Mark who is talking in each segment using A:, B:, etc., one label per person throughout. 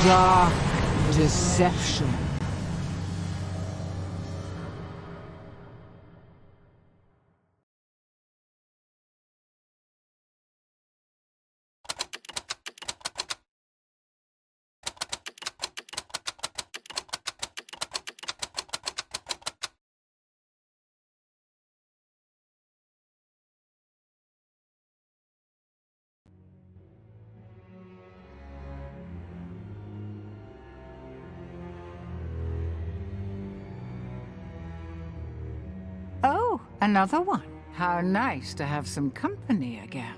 A: Dark deception. Oh, another one. How nice to have some company again.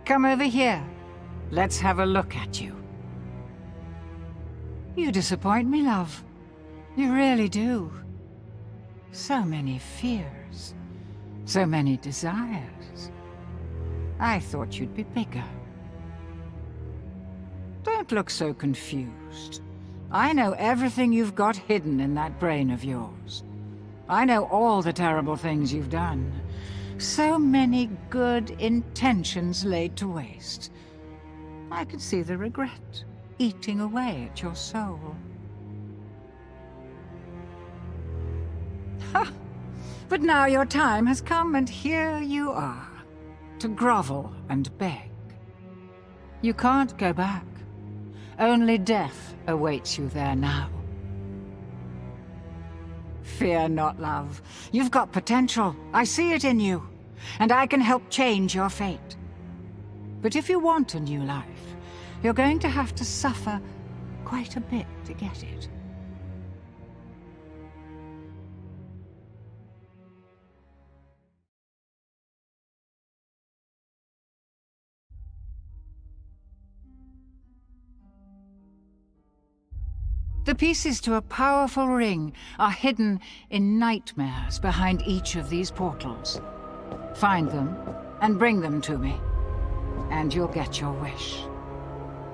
A: Come over here. Let's have a look at you. You disappoint me, love. You really do. So many fears. So many desires. I thought you'd be bigger. Don't look so confused. I know everything you've got hidden in that brain of yours. I know all the terrible things you've done. So many good intentions laid to waste. I could see the regret eating away at your soul. Ha! But now your time has come, and here you are, to grovel and beg. You can't go back. Only death awaits you there now. Fear not, love. You've got potential. I see it in you. And I can help change your fate. But if you want a new life, you're going to have to suffer quite a bit to get it. The pieces to a powerful ring are hidden in nightmares behind each of these portals. Find them and bring them to me, and you'll get your wish.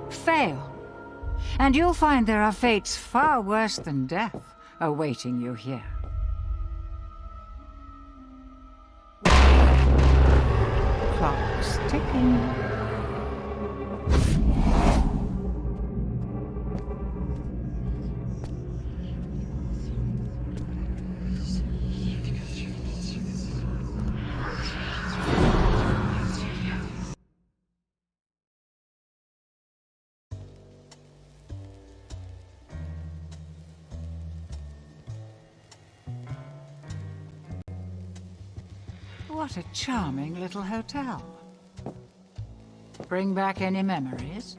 A: Fail, and you'll find there are fates far worse than death awaiting you here. Clock's ticking. What a charming little hotel. Bring back any memories?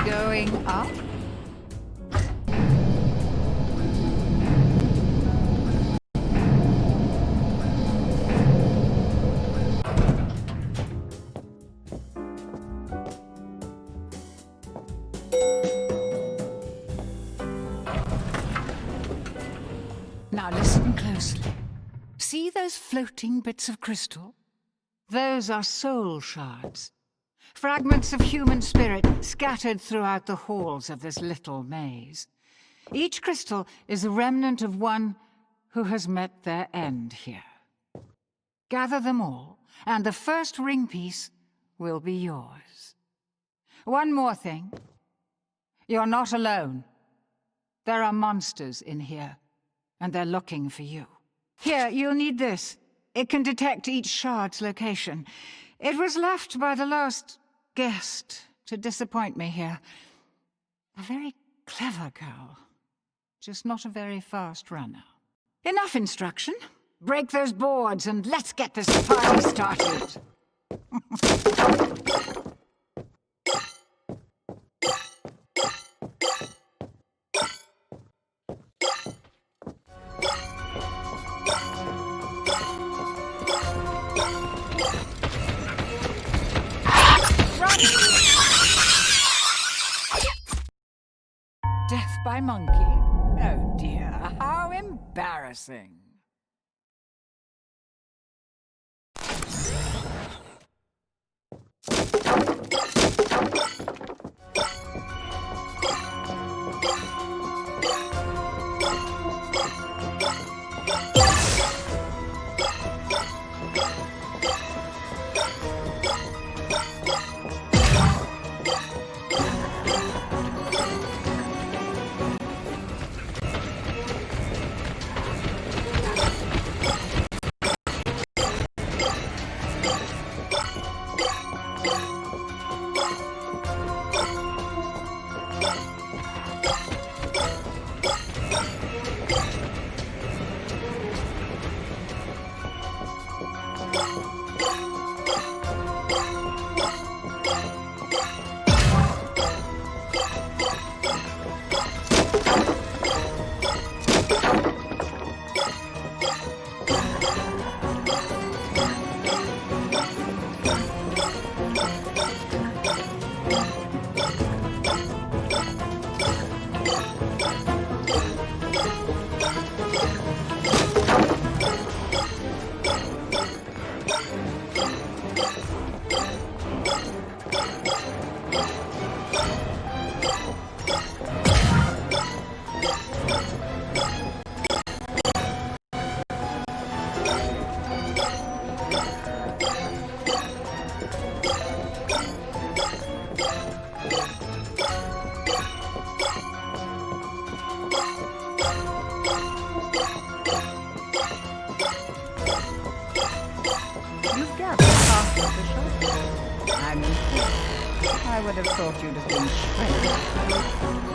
A: Going up? Now listen closely. See those floating bits of crystal? Those are soul shards. Fragments of human spirit scattered throughout the halls of this little maze. Each crystal is a remnant of one who has met their end here. Gather them all, and the first ring piece will be yours. One more thing. You're not alone. There are monsters in here, and they're looking for you. Here, you'll need this. It can detect each shard's location. It was left by the last guest to disappoint me here. A very clever girl, just not a very fast runner. Enough instruction. Break those boards and let's get this party started. Death by monkey? Oh dear, how embarrassing. You've gathered half of the show. I'm impressed. I would have thought you'd have been trained.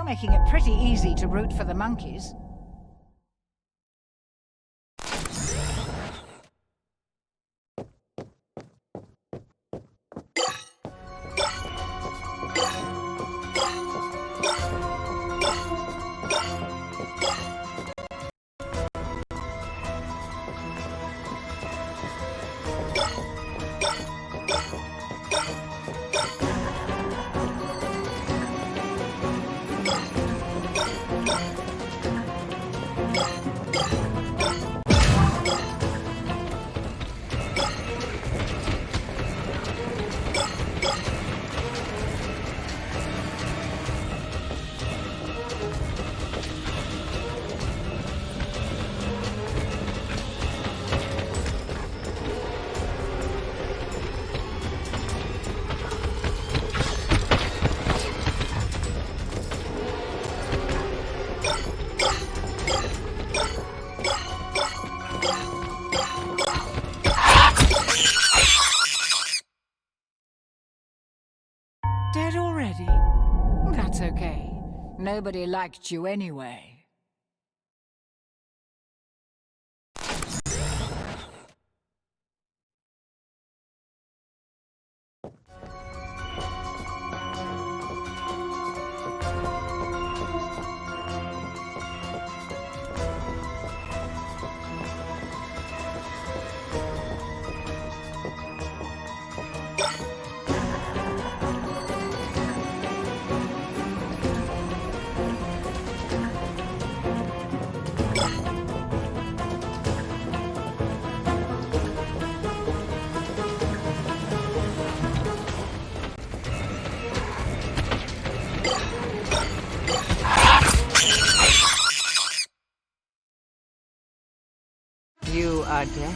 A: You're making it pretty easy to root for the monkeys. Dead already? That's okay. Nobody liked you anyway. You are dead.